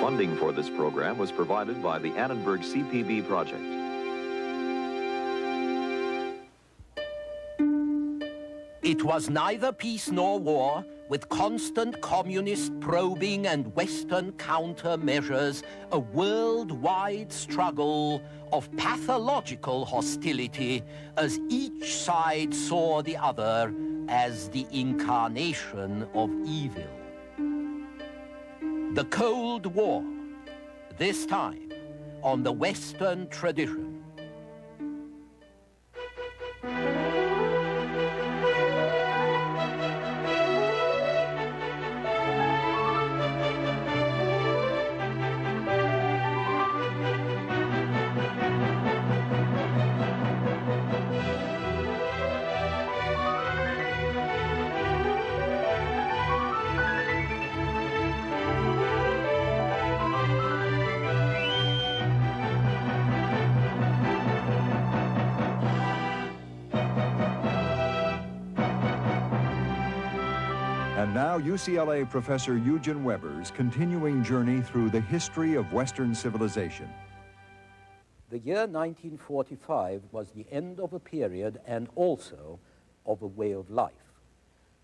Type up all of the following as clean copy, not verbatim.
Funding for this program was provided by the Annenberg CPB project. It was neither peace nor war, with constant communist probing and Western countermeasures, a worldwide struggle of pathological hostility as each side saw the other as the incarnation of evil. The Cold War, this time on the Western tradition. And now UCLA professor Eugen Weber's continuing journey through the history of Western civilization. The year 1945 was the end of a period and also of a way of life.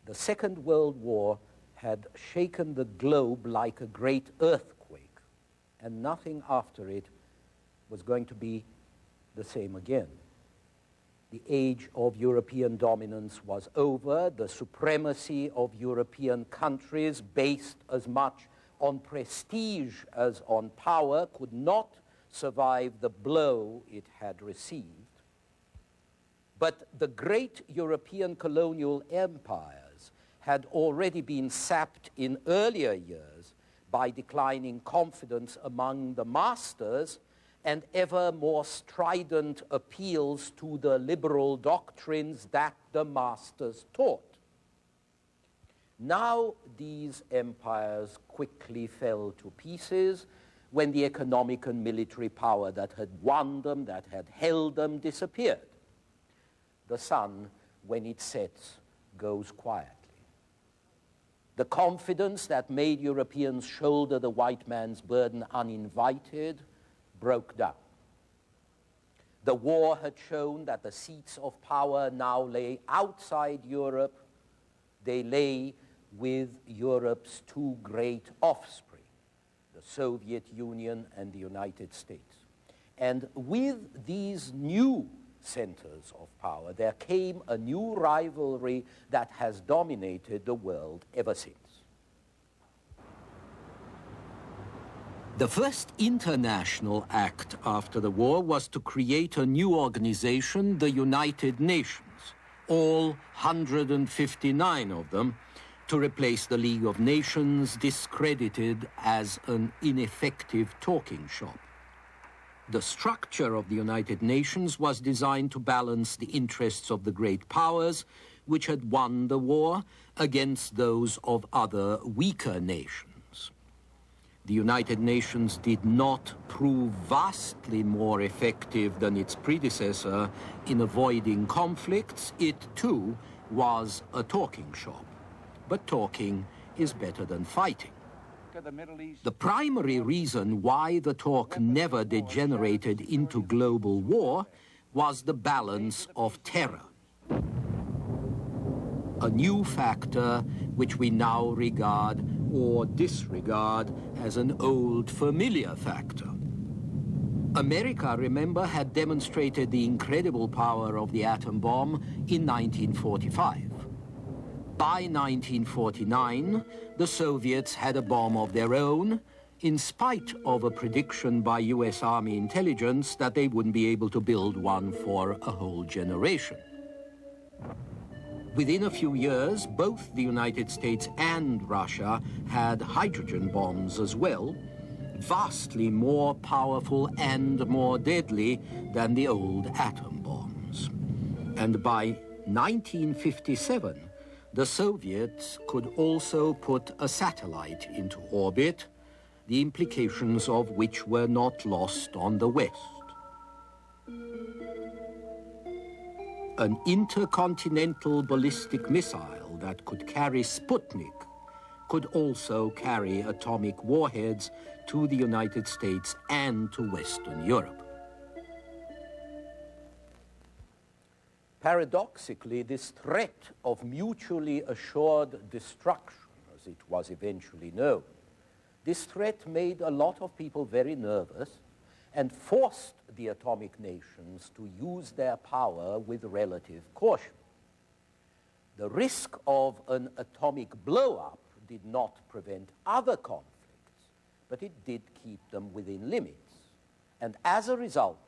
The Second World War had shaken the globe like a great earthquake, and nothing after it was going to be the same again. The age of European dominance was over. The supremacy of European countries, based as much on prestige as on power, could not survive the blow it had received. But the great European colonial empires had already been sapped in earlier years by declining confidence among the masters and ever more strident appeals to the liberal doctrines that the masters taught. Now these empires quickly fell to pieces when the economic and military power that had won them, that had held them, disappeared. The sun, when it sets, goes quietly. The confidence that made Europeans shoulder the white man's burden uninvited broke down. The war had shown that the seats of power now lay outside Europe. They lay with Europe's two great offspring, the Soviet Union and the United States. And with these new centers of power, there came a new rivalry that has dominated the world ever since. The first international act after the war was to create a new organization, the United Nations, all 159 of them, to replace the League of Nations, discredited as an ineffective talking shop. The structure of the United Nations was designed to balance the interests of the great powers, which had won the war, against those of other weaker nations. The United Nations did not prove vastly more effective than its predecessor in avoiding conflicts. It, too, was a talking shop. But talking is better than fighting. The primary reason why the talk never degenerated into global war was the balance of terror. A new factor which we now regard or disregard as an old familiar factor. America, remember, had demonstrated the incredible power of the atom bomb in 1945. By 1949, the Soviets had a bomb of their own, in spite of a prediction by US Army intelligence that they wouldn't be able to build one for a whole generation. Within a few years, both the United States and Russia had hydrogen bombs as well, vastly more powerful and more deadly than the old atom bombs. And by 1957, the Soviets could also put a satellite into orbit, the implications of which were not lost on the West. An intercontinental ballistic missile vessel that could carry Sputnik could also carry atomic warheads to the United States and to Western Europe. Paradoxically, this threat of mutually assured destruction, as it was eventually known, this threat made a lot of people very nervous and forced the atomic nations to use their power with relative caution. The risk of an atomic blow-up did not prevent other conflicts, but it did keep them within limits. And as a result,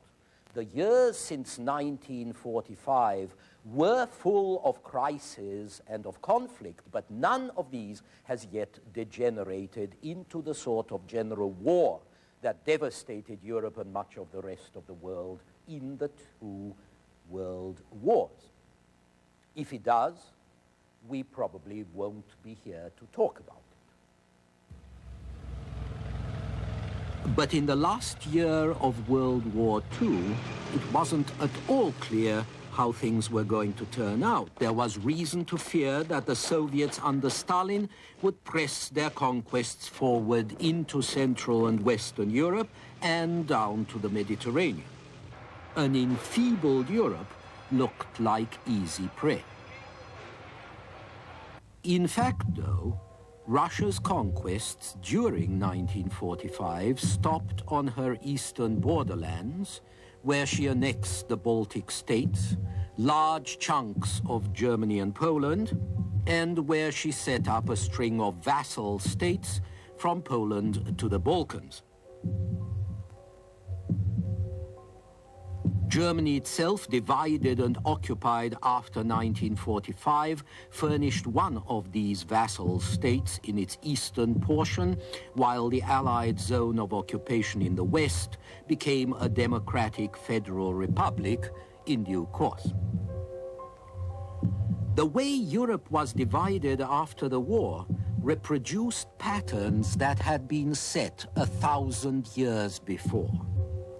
the years since 1945 were full of crises and of conflict, but none of these has yet degenerated into the sort of general war that devastated Europe and much of the rest of the world in the two world wars. If it does, we probably won't be here to talk about it. But in the last year of World War II, it wasn't at all clear how things were going to turn out. There was reason to fear that the Soviets under Stalin would press their conquests forward into Central and Western Europe and down to the Mediterranean. An enfeebled Europe looked like easy prey. In fact, though, Russia's conquests during 1945 stopped on her eastern borderlands, where she annexed the Baltic states, large chunks of Germany and Poland, and where she set up a string of vassal states from Poland to the Balkans. Germany itself, divided and occupied after 1945, furnished one of these vassal states in its eastern portion, while the Allied zone of occupation in the west became a democratic federal republic in due course. The way Europe was divided after the war reproduced patterns that had been set 1,000 years before.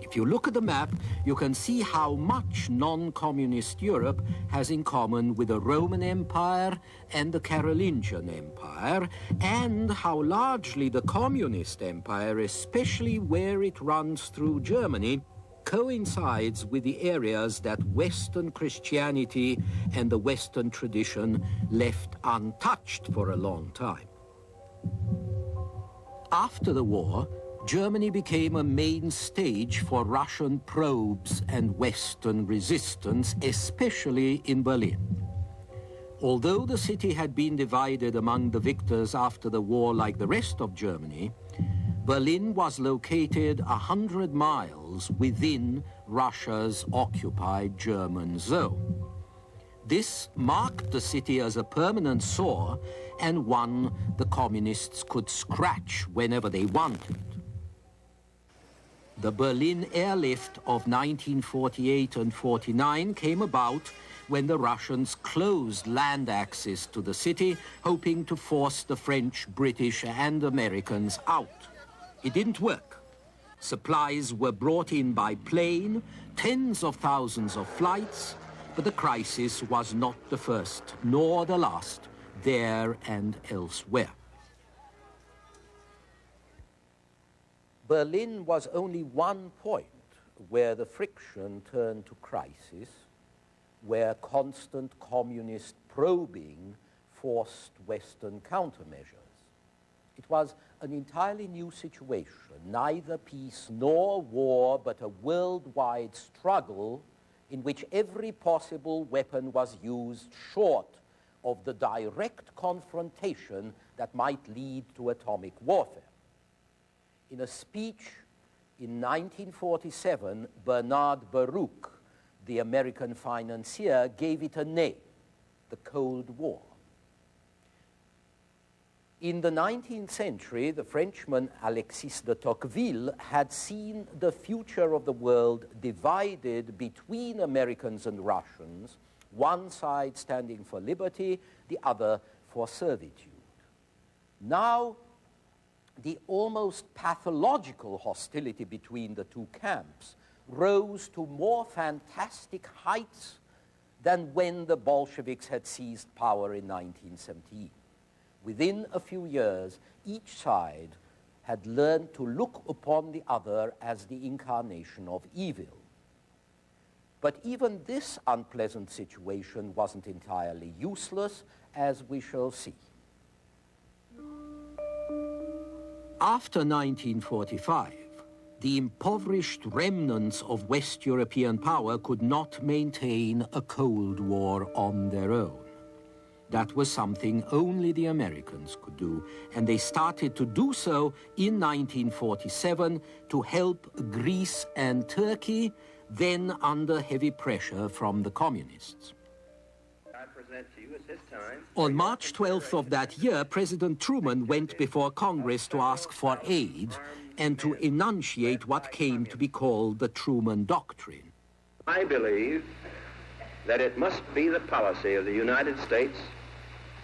If you look at the map, you can see how much non-communist Europe has in common with the Roman Empire and the Carolingian Empire, and how largely the Communist Empire, especially where it runs through Germany, coincides with the areas that Western Christianity and the Western tradition left untouched for a long time. After the war, Germany became a main stage for Russian probes and Western resistance, especially in Berlin. Although the city had been divided among the victors after the war like the rest of Germany, Berlin was located 100 miles within Russia's occupied German zone. This marked the city as a permanent sore and one the communists could scratch whenever they wanted. The Berlin airlift of 1948 and 49 came about when the Russians closed land access to the city, hoping to force the French, British, and Americans out. It didn't work. Supplies were brought in by plane, tens of thousands of flights, but the crisis was not the first, nor the last, there and elsewhere. Berlin was only one point where the friction turned to crisis, where constant communist probing forced Western countermeasures. It was an entirely new situation, neither peace nor war, but a worldwide struggle in which every possible weapon was used short of the direct confrontation that might lead to atomic warfare. In a speech in 1947, Bernard Baruch, the American financier, gave it a name, the Cold War. In the 19th century, the Frenchman Alexis de Tocqueville had seen the future of the world divided between Americans and Russians, one side standing for liberty, the other for servitude. Now, the almost pathological hostility between the two camps rose to more fantastic heights than when the Bolsheviks had seized power in 1917. Within a few years, each side had learned to look upon the other as the incarnation of evil. But even this unpleasant situation wasn't entirely useless, as we shall see. After 1945, the impoverished remnants of West European power could not maintain a Cold War on their own. That was something only the Americans could do, and they started to do so in 1947 to help Greece and Turkey, then under heavy pressure from the communists. On March 12th of that year, President Truman went before Congress to ask for aid and to enunciate what came to be called the Truman Doctrine. I believe that it must be the policy of the United States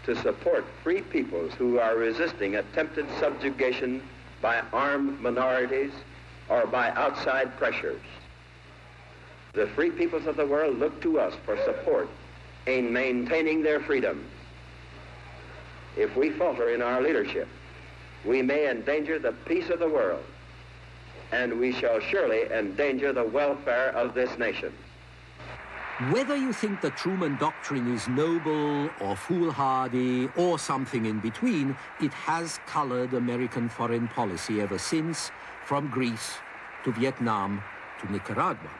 to support free peoples who are resisting attempted subjugation by armed minorities or by outside pressures. The free peoples of the world look to us for support in maintaining their freedom. If we falter in our leadership, we may endanger the peace of the world, and we shall surely endanger the welfare of this nation. Whether you think the Truman Doctrine is noble or foolhardy or something in between, it has colored American foreign policy ever since, from Greece to Vietnam to Nicaragua.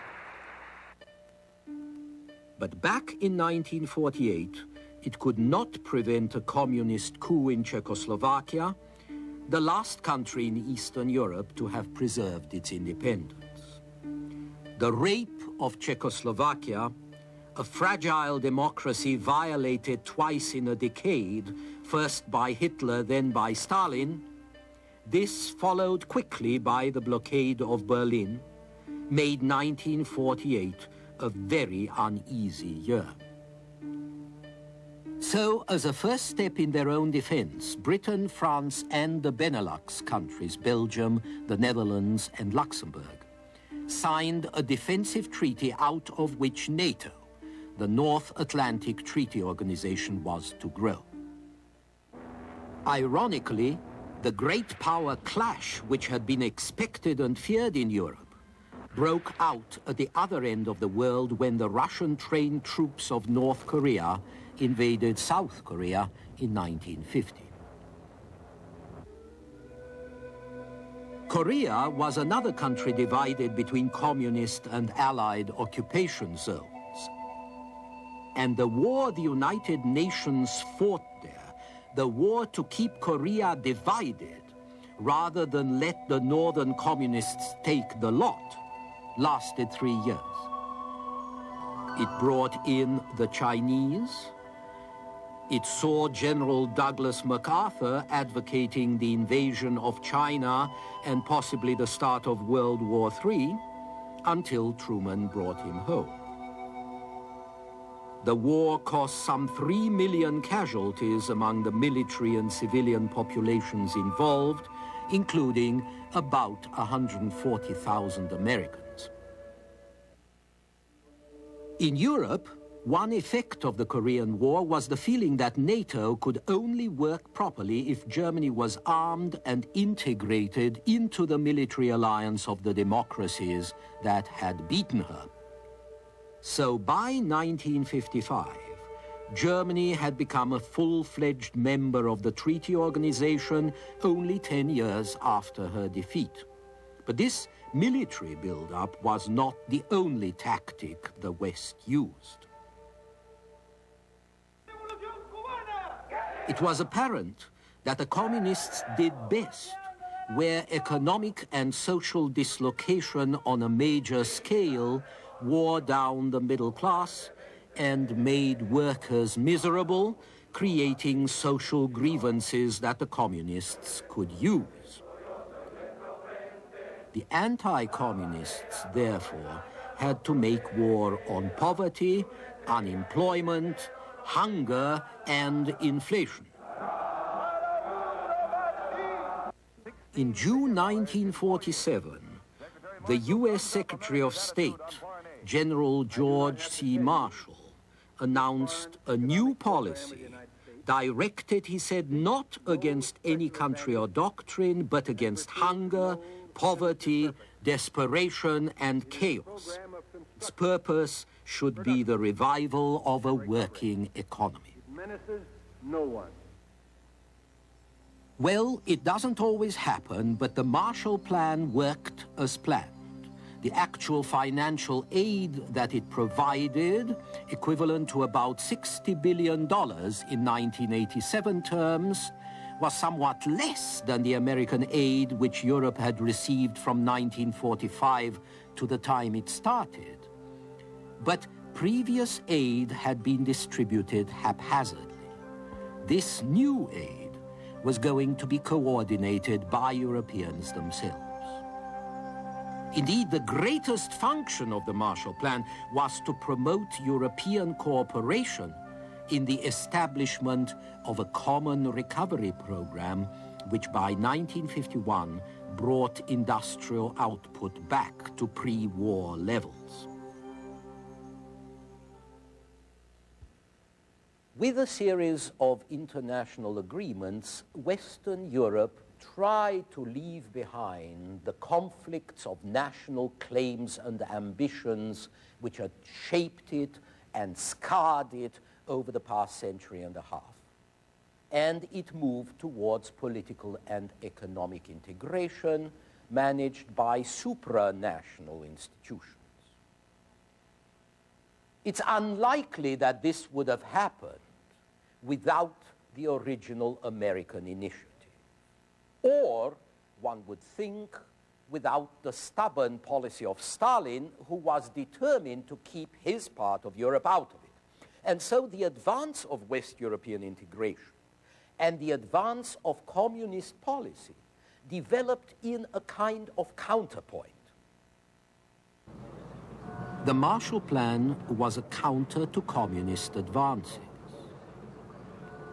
But back in 1948, it could not prevent a communist coup in Czechoslovakia, the last country in Eastern Europe to have preserved its independence. The rape of Czechoslovakia, a fragile democracy violated twice in a decade, first by Hitler, then by Stalin, this followed quickly by the blockade of Berlin, made 1948 a very uneasy year. So, as a first step in their own defense, Britain, France, and the Benelux countries, Belgium, the Netherlands, and Luxembourg, signed a defensive treaty out of which NATO, the North Atlantic Treaty Organization, was to grow. Ironically, the great power clash which had been expected and feared in Europe broke out at the other end of the world when the Russian-trained troops of North Korea invaded South Korea in 1950. Korea was another country divided between communist and Allied occupation zones. And the war the United Nations fought there, the war to keep Korea divided, rather than let the northern communists take the lot, lasted 3 years. It brought in the Chinese. It saw General Douglas MacArthur advocating the invasion of China and possibly the start of World War III, until Truman brought him home. The war cost some 3 million casualties among the military and civilian populations involved, including about 140,000 Americans. In Europe, one effect of the Korean War was the feeling that NATO could only work properly if Germany was armed and integrated into the military alliance of the democracies that had beaten her. So by 1955, Germany had become a full-fledged member of the treaty organization only 10 years after her defeat. But this military build-up was not the only tactic the West used. It was apparent that the communists did best where economic and social dislocation on a major scale wore down the middle class and made workers miserable, creating social grievances that the communists could use. The anti-communists, therefore, had to make war on poverty, unemployment, hunger, and inflation. In June 1947, the U.S. Secretary of State, General George C. Marshall, announced a new policy, directed, he said, not against any country or doctrine, but against hunger, poverty, desperation, and chaos. Its purpose should be the revival of a working economy. It menaces no one. Well, it doesn't always happen, but the Marshall Plan worked as planned. The actual financial aid that it provided, equivalent to about $60 billion in 1987 terms, was somewhat less than the American aid which Europe had received from 1945 to the time it started. But previous aid had been distributed haphazardly. This new aid was going to be coordinated by Europeans themselves. Indeed, the greatest function of the Marshall Plan was to promote European cooperation in the establishment of a common recovery program, which by 1951 brought industrial output back to pre-war levels. With a series of international agreements, Western Europe tried to leave behind the conflicts of national claims and ambitions which had shaped it and scarred it over the past century and a half. And it moved towards political and economic integration managed by supranational institutions. It's unlikely that this would have happened without the original American initiative. Or, one would think, without the stubborn policy of Stalin, who was determined to keep his part of Europe out of it. And so the advance of West European integration and the advance of communist policy developed in a kind of counterpoint. The Marshall Plan was a counter to communist advances.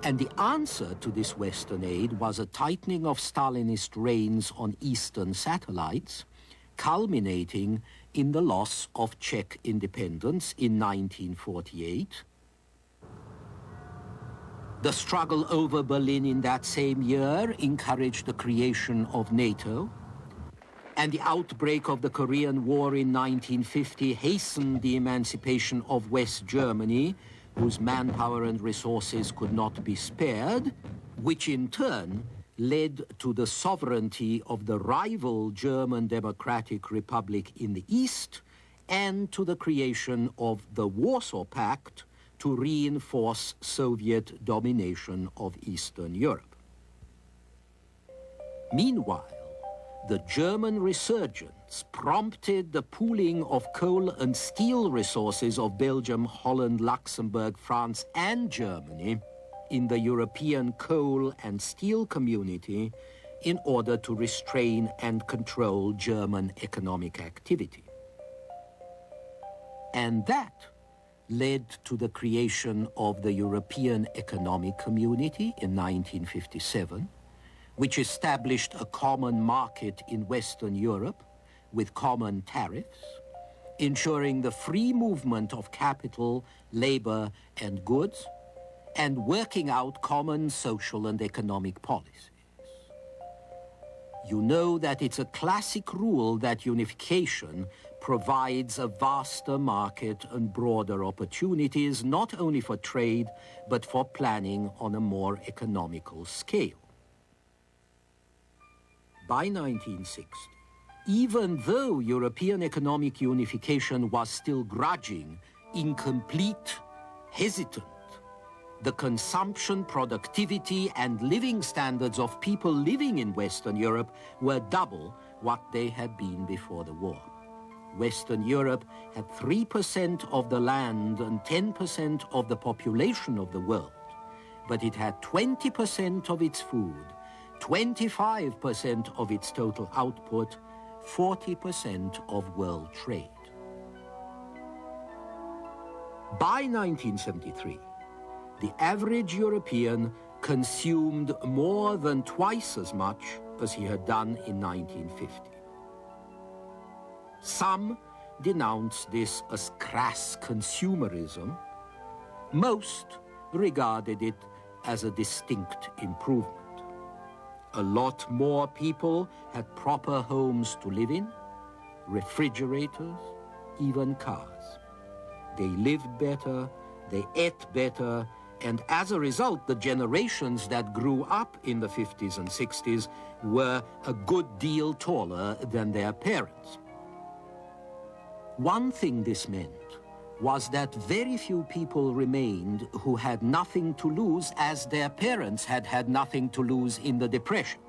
And the answer to this Western aid was a tightening of Stalinist reins on Eastern satellites, culminating in the loss of Czech independence in 1948. The struggle over Berlin in that same year encouraged the creation of NATO, and the outbreak of the Korean War in 1950 hastened the emancipation of West Germany, whose manpower and resources could not be spared, which in turn led to the sovereignty of the rival German Democratic Republic in the East and to the creation of the Warsaw Pact to reinforce Soviet domination of Eastern Europe. Meanwhile, the German resurgence prompted the pooling of coal and steel resources of Belgium, Holland, Luxembourg, France, and Germany in the European coal and steel community in order to restrain and control German economic activity. And that led to the creation of the European Economic Community in 1957, which established a common market in Western Europe with common tariffs, ensuring the free movement of capital, labor, and goods, and working out common social and economic policies. You know that it's a classic rule that unification provides a vaster market and broader opportunities, not only for trade, but for planning on a more economical scale. By 1960, even though European economic unification was still grudging, incomplete, hesitant, the consumption, productivity, and living standards of people living in Western Europe were double what they had been before the war. Western Europe had 3% of the land and 10% of the population of the world, but it had 20% of its food, 25% of its total output, 40% of world trade. By 1973, the average European consumed more than twice as much as he had done in 1950. Some denounced this as crass consumerism, Most regarded it as a distinct improvement. A lot more people had proper homes to live in, refrigerators, even cars. They lived better, they ate better, and as a result, the generations that grew up in the 50s and 60s were a good deal taller than their parents. One thing this meant was that very few people remained who had nothing to lose, as their parents had had nothing to lose in the Depression.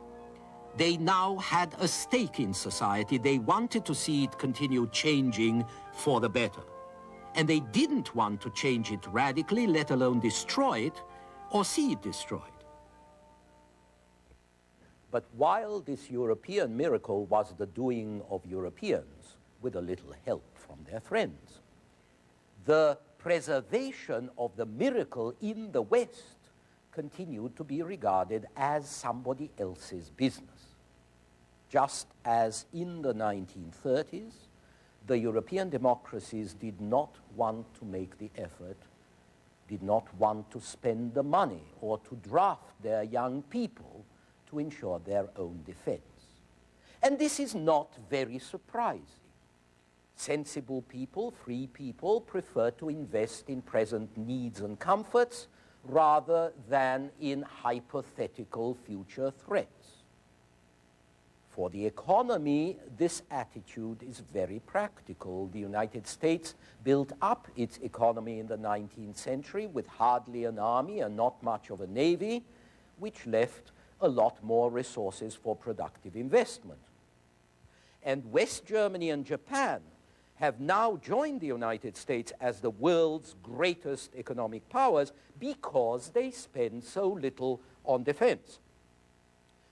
They now had a stake in society. They wanted to see it continue changing for the better. And they didn't want to change it radically, let alone destroy it, or see it destroyed. But while this European miracle was the doing of Europeans, with a little help from their friends, the preservation of the miracle in the West continued to be regarded as somebody else's business. Just as in the 1930s, the European democracies did not want to make the effort, did not want to spend the money or to draft their young people to ensure their own defense. And this is not very surprising. Sensible people, free people, prefer to invest in present needs and comforts rather than in hypothetical future threats. For the economy, this attitude is very practical. The United States built up its economy in the 19th century with hardly an army and not much of a navy, which left a lot more resources for productive investment. And West Germany and Japan have now joined the United States as the world's greatest economic powers because they spend so little on defense.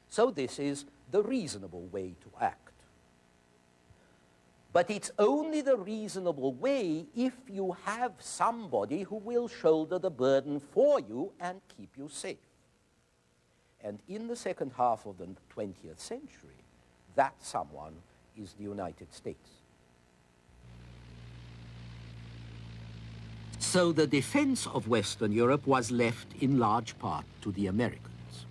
So this is the reasonable way to act. But it's only the reasonable way if you have somebody who will shoulder the burden for you and keep you safe. And in the second half of the 20th century, that someone is the United States. So the defense of Western Europe was left in large part to the Americans.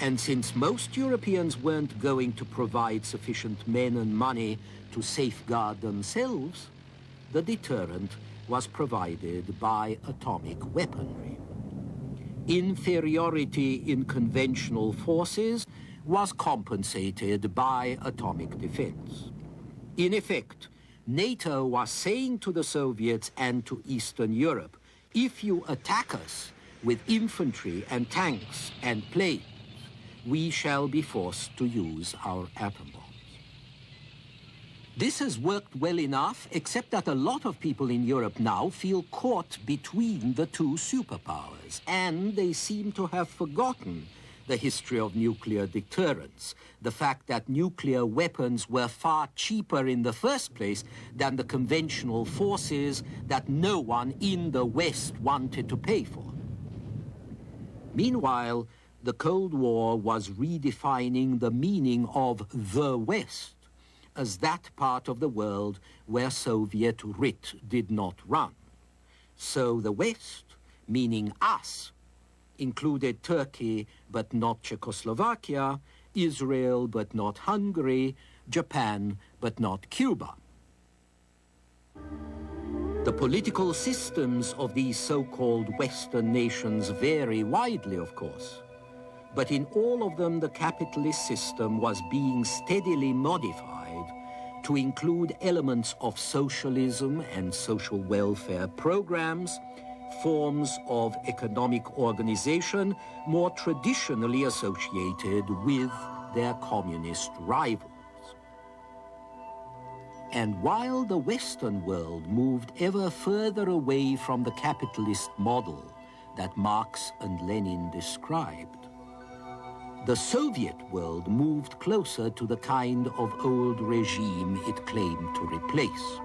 And since most Europeans weren't going to provide sufficient men and money to safeguard themselves, the deterrent was provided by atomic weaponry. Inferiority in conventional forces was compensated by atomic defense. In effect, NATO was saying to the Soviets and to Eastern Europe, if you attack us with infantry and tanks and planes, we shall be forced to use our atom bombs. This has worked well enough, except that a lot of people in Europe now feel caught between the two superpowers, and they seem to have forgotten the history of nuclear deterrence, the fact that nuclear weapons were far cheaper in the first place than the conventional forces that no one in the West wanted to pay for. Meanwhile, the Cold War was redefining the meaning of the West as that part of the world where Soviet writ did not run. So the West, meaning us, included Turkey but not Czechoslovakia, Israel but not Hungary, Japan but not Cuba. The political systems of these so-called Western nations vary widely, of course. But in all of them, the capitalist system was being steadily modified to include elements of socialism and social welfare programs, forms of economic organization more traditionally associated with their communist rivals. And while the Western world moved ever further away from the capitalist model that Marx and Lenin described, the Soviet world moved closer to the kind of old regime it claimed to replace,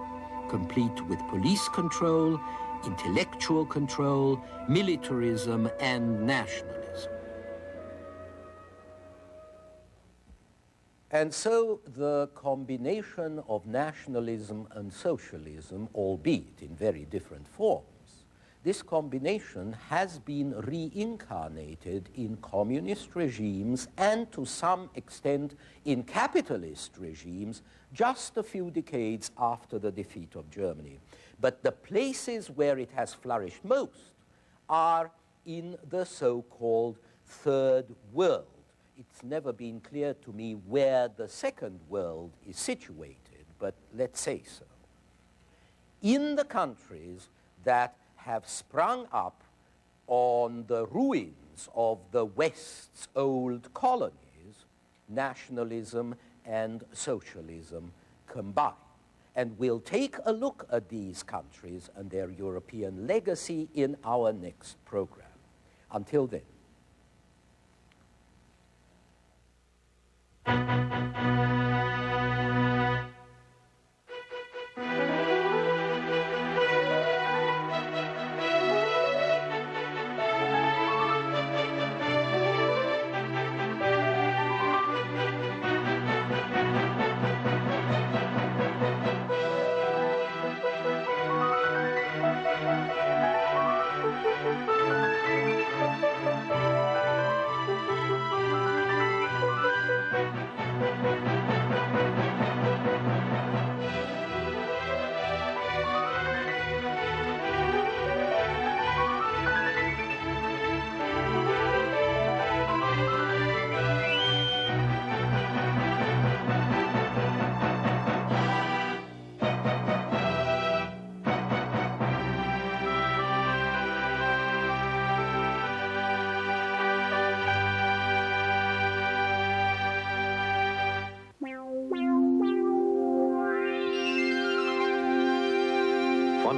complete with police control, intellectual control, militarism, and nationalism. And so the combination of nationalism and socialism, albeit in very different forms, this combination has been reincarnated in communist regimes and to some extent in capitalist regimes just a few decades after the defeat of Germany. But the places where it has flourished most are in the so-called Third World. It's never been clear to me where the Second World is situated, but let's say so. In the countries that have sprung up on the ruins of the West's old colonies, nationalism and socialism combine. And we'll take a look at these countries and their European legacy in our next program. Until then.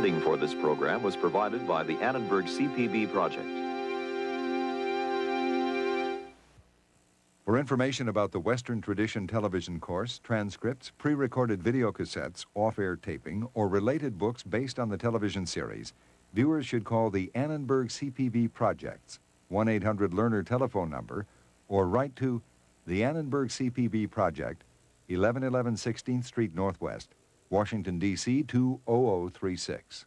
Funding for this program was provided by the Annenberg CPB project. For information about the Western Tradition television course, transcripts, pre-recorded video cassettes, off-air taping, or related books based on the television series, viewers should call the Annenberg CPB Project's 1-800-LEARNER telephone number or write to the Annenberg CPB Project, 1111 16th Street Northwest, Washington, D.C. 20036.